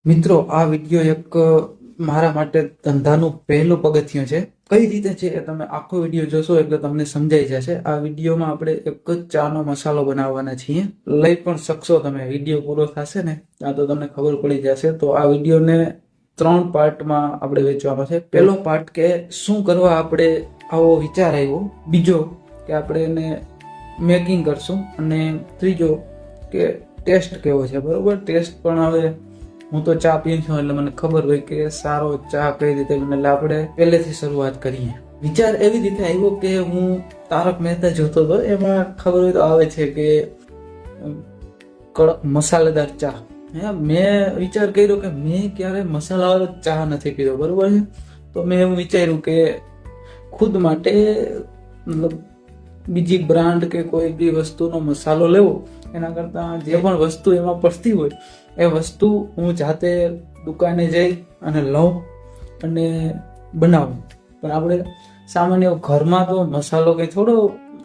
મિત્રો, આ વિડીયો એક મારા માટે ધંધાનું પહેલું પગથિયું છે. કઈ રીતે છે એ તમે આખો વિડીયો જોશો એટલે તમને સમજાઈ જશે. આ વિડીયોમાં આપણે એક જ ચાનો મસાલો બનાવવાના છીએ. લઈ પણ શકશો તમે. વિડીયો પૂરો થશે ને ત્યાં તો તમને ખબર પડી જશે. તો આ વિડીયોને 3 પાર્ટમાં આપણે વેચવાનો છે. પહેલો પાર્ટ કે શું કરવા આપણે આવો વિચાર આવ્યો, બીજો કે આપણે એને મેકિંગ કરશું, અને ત્રીજો કે ટેસ્ટ કેવો છે. બરોબર, ટેસ્ટ પણ હવે હું તો ચા પીઉં છું એટલે મને ખબર હોય કે સારો ચા કઈ રીતે બને. એટલે આપણે પહેલેથી શરૂઆત કરીએ. વિચાર એવી રીતે આવ્યો કે હું તારક મહેતા જોતો હતો, એમાં ખબર હોય તો આવે છે કે કડક મસાલેદાર ચા. મેં વિચાર કર્યો કે મેં ક્યારે મસાલાવાળો ચા નથી પીધો. બરોબર છે, તો મેં એવું વિચાર્યું કે ખુદ માટે મતલબ બીજી બ્રાન્ડ કે કોઈ બી વસ્તુનો મસાલો લેવો એના કરતાં જે પણ વસ્તુ એમાં પડતી હોય એ વસ્તુ હું જાતે દુકાને જઈ અને લઉં અને બનાવું. પણ આપણે સામાન્ય ઘરમાં તો મસાલો કંઈ થોડો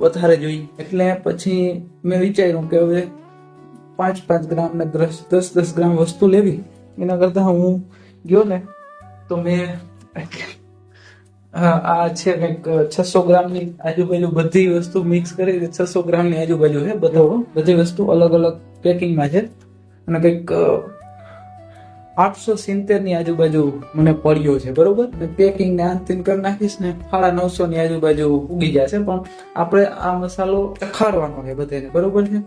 વધારે જોઈએ. એટલે પછી મેં વિચાર્યું કે હવે 5-5 ગ્રામ ને 10-10 ગ્રામ વસ્તુ લેવી એના કરતાં હું ગયો ને તો મેં આ છે કંઈક 600 ગ્રામની આજુબાજુ બધી વસ્તુ મિક્સ કરી 600 ગ્રામની આજુબાજુ છે. બધી વસ્તુ અલગ અલગ પેકિંગમાં છે અને કંઈક 870 ની આજુબાજુ મને પડ્યો છે. બરોબર, પેકિંગ ને આંતિન કરી નાખીશ ને 950 ની આજુબાજુ ઉગી જશે. પણ આપણે આ મસાલો ચખાડવાનો છે બધાને. બરોબર છે.